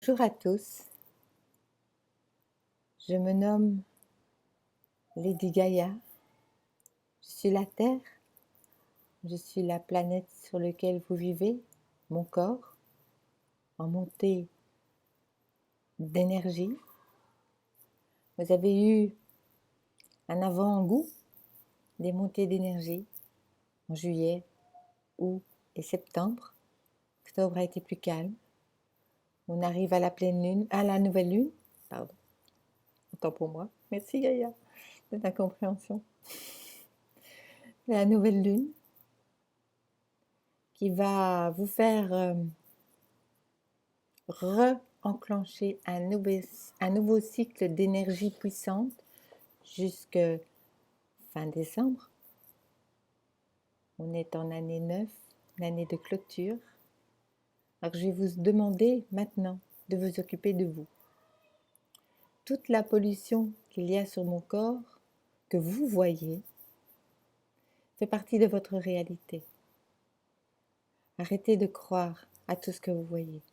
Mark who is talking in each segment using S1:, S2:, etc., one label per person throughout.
S1: Bonjour à tous, je me nomme Lady Gaïa, je suis la Terre, je suis la planète sur laquelle vous vivez, mon corps, en montée d'énergie. Vous avez eu un avant-goût des montées d'énergie en juillet, août et septembre. Octobre a été plus calme. On arrive à la pleine lune, à la nouvelle lune, pardon, autant pour moi. Merci Gaïa de ta compréhension. La nouvelle lune qui va vous faire re-enclencher un nouveau cycle d'énergie puissante jusque fin décembre. On est en année 9, l'année de clôture. Alors je vais vous demander maintenant de vous occuper de vous. Toute la pollution qu'il y a sur mon corps, que vous voyez, fait partie de votre réalité. Arrêtez de croire à tout ce que vous voyez.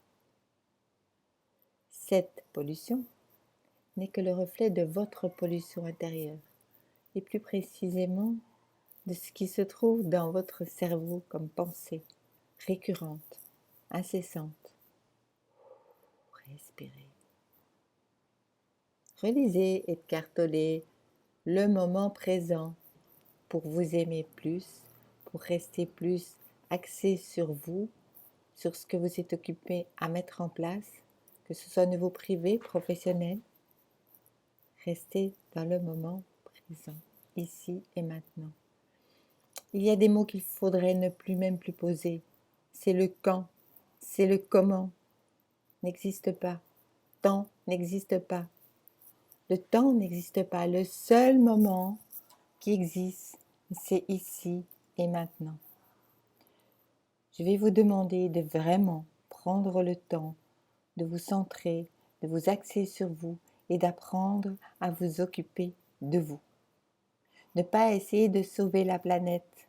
S1: Cette pollution n'est que le reflet de votre pollution intérieure, et plus précisément de ce qui se trouve dans votre cerveau comme pensée récurrente, incessante. Respirez. Relisez et cartonnez le moment présent pour vous aimer plus, pour rester plus axé sur vous, sur ce que vous êtes occupé à mettre en place, que ce soit au niveau privé, professionnel. Restez dans le moment présent, ici et maintenant. Il y a des mots qu'il faudrait ne plus même plus poser. C'est le quand, c'est le comment. N'existe pas. Temps n'existe pas. Le temps n'existe pas. Le seul moment qui existe, c'est ici et maintenant. Je vais vous demander de vraiment prendre le temps de vous centrer, de vous axer sur vous et d'apprendre à vous occuper de vous. Ne pas essayer de sauver la planète.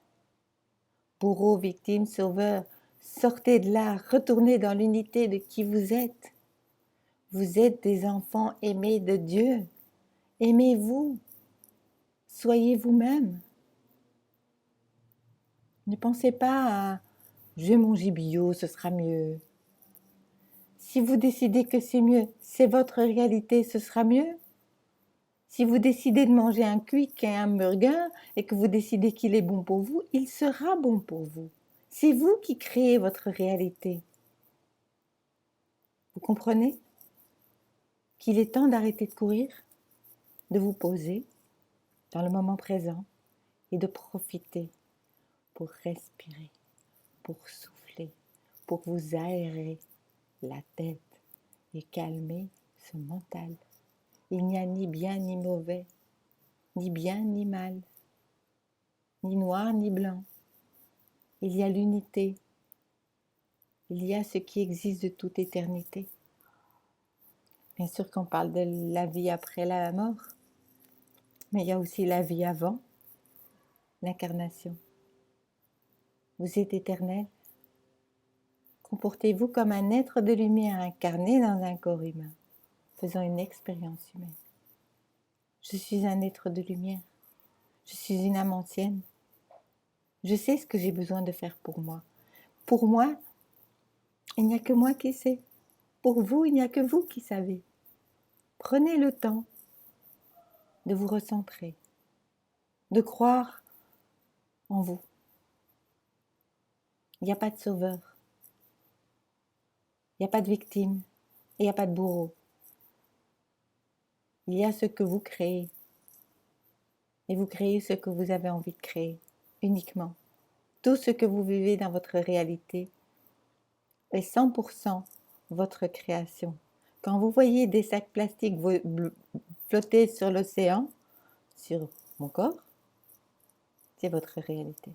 S1: Bourreaux, victimes, sauveurs, sortez de là, retournez dans l'unité de qui vous êtes. Vous êtes des enfants aimés de Dieu. Aimez-vous. Soyez vous-même. Ne pensez pas à « je mange bio, ce sera mieux ». Si vous décidez que c'est mieux, c'est votre réalité, ce sera mieux. Si vous décidez de manger un quick et un burger et que vous décidez qu'il est bon pour vous, il sera bon pour vous. C'est vous qui créez votre réalité. Vous comprenez qu'il est temps d'arrêter de courir, de vous poser dans le moment présent et de profiter pour respirer, pour souffler, pour vous aérer la tête et calmer ce mental. Il n'y a ni bien ni mauvais, ni bien ni mal, ni noir ni blanc. Il y a l'unité. Il y a ce qui existe de toute éternité. Bien sûr qu'on parle de la vie après la mort, mais il y a aussi la vie avant l'incarnation. Vous êtes éternel. Comportez-vous comme un être de lumière incarné dans un corps humain, faisant une expérience humaine. Je suis un être de lumière. Je suis une âme ancienne. Je sais ce que j'ai besoin de faire pour moi. Pour moi, il n'y a que moi qui sais. Pour vous, il n'y a que vous qui savez. Prenez le temps de vous recentrer, de croire en vous. Il n'y a pas de sauveur. Il n'y a pas de victime. Et il n'y a pas de bourreau. Il y a ce que vous créez. Et vous créez ce que vous avez envie de créer, uniquement. Tout ce que vous vivez dans votre réalité est 100% votre création. Quand vous voyez des sacs plastiques flotter sur l'océan, sur mon corps, c'est votre réalité.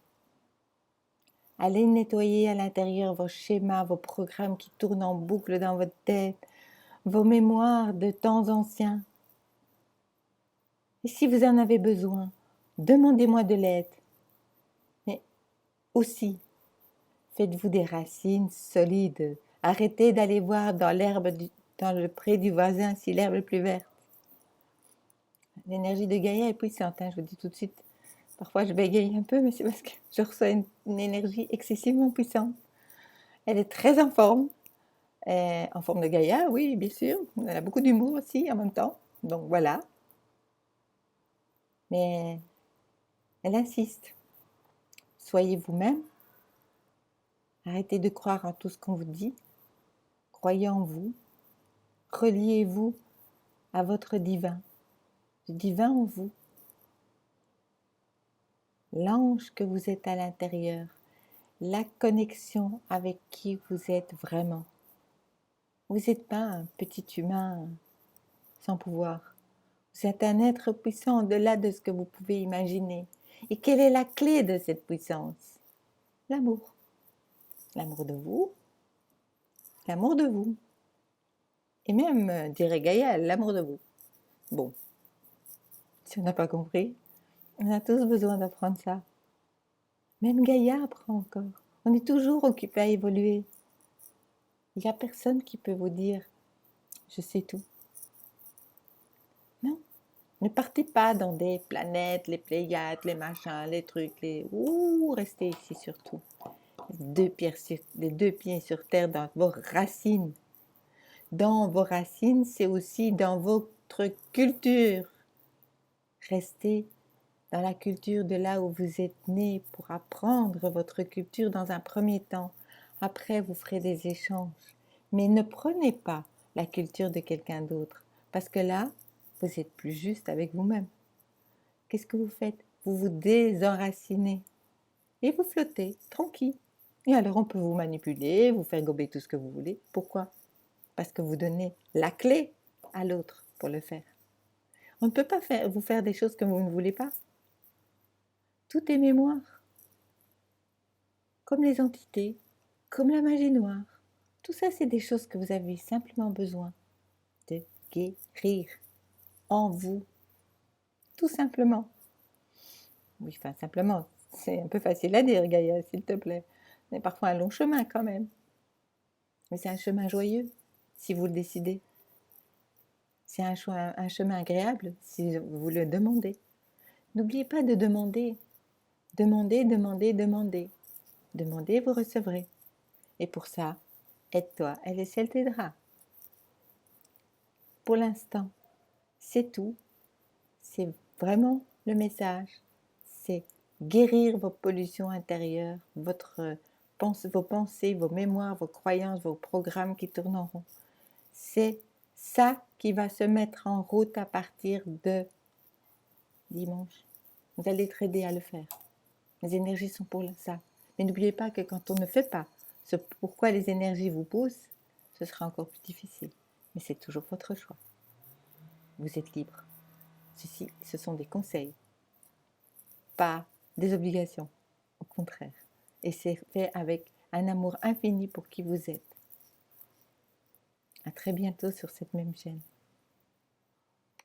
S1: Allez nettoyer à l'intérieur vos schémas, vos programmes qui tournent en boucle dans votre tête, vos mémoires de temps anciens. Et si vous en avez besoin, demandez-moi de l'aide. Mais aussi, faites-vous des racines solides. Arrêtez d'aller voir dans l'herbe dans le pré du voisin si l'herbe est plus verte. L'énergie de Gaïa est puissante, hein, je vous dis tout de suite. Parfois je bégaye un peu, mais c'est parce que je reçois une énergie excessivement puissante. Elle est très en forme de Gaïa, oui, bien sûr. Elle a beaucoup d'humour aussi en même temps. Donc voilà. Mais elle insiste. Soyez vous-même. Arrêtez de croire en tout ce qu'on vous dit. Croyez en vous. Reliez-vous à votre divin. Le divin en vous. L'ange que vous êtes à l'intérieur. La connexion avec qui vous êtes vraiment. Vous n'êtes pas un petit humain sans pouvoir. Vous êtes un être puissant au-delà de ce que vous pouvez imaginer. Et quelle est la clé de cette puissance? L'amour. L'amour de vous. L'amour de vous. Et même, dirait Gaïa, l'amour de vous. Bon, si on n'a pas compris, on a tous besoin d'apprendre ça. Même Gaïa apprend encore. On est toujours occupé à évoluer. Il n'y a personne qui peut vous dire « je sais tout ». Non, ne partez pas dans des planètes, les Pléiades, les machins, les trucs, Ouh, restez ici surtout. Les deux pieds sur terre dans vos racines. Dans vos racines, c'est aussi dans votre culture. Restez dans la culture de là où vous êtes né pour apprendre votre culture dans un premier temps. Après, vous ferez des échanges. Mais ne prenez pas la culture de quelqu'un d'autre, parce que là, vous êtes plus juste avec vous-même. Qu'est-ce que vous faites? Vous vous désenracinez et vous flottez, tranquille. Et alors on peut vous manipuler, vous faire gober tout ce que vous voulez. Pourquoi? Parce que vous donnez la clé à l'autre pour le faire. On ne peut pas vous faire des choses que vous ne voulez pas. Tout est mémoire. Comme les entités, comme la magie noire. Tout ça, c'est des choses que vous avez simplement besoin de guérir en vous. Tout simplement. Oui, enfin, simplement. C'est un peu facile à dire, Gaïa, s'il te plaît. C'est parfois un long chemin quand même. Mais c'est un chemin joyeux, si vous le décidez. C'est un chemin agréable, si vous le demandez. N'oubliez pas de demander. Demandez, demandez, demandez. Demandez, vous recevrez. Et pour ça, aide-toi, elle est ciel t'aidera. Pour l'instant, c'est tout. C'est vraiment le message. C'est guérir vos pollutions intérieures, vos pensées, vos mémoires, vos croyances, vos programmes qui tournent en rond. C'est ça qui va se mettre en route à partir de dimanche. Vous allez être aidé à le faire. Les énergies sont pour ça. Mais n'oubliez pas que quand on ne fait pas ce pourquoi les énergies vous poussent, ce sera encore plus difficile. Mais c'est toujours votre choix. Vous êtes libre. Ceci, ce sont des conseils, pas des obligations. Au contraire. Et c'est fait avec un amour infini pour qui vous êtes. À très bientôt sur cette même chaîne.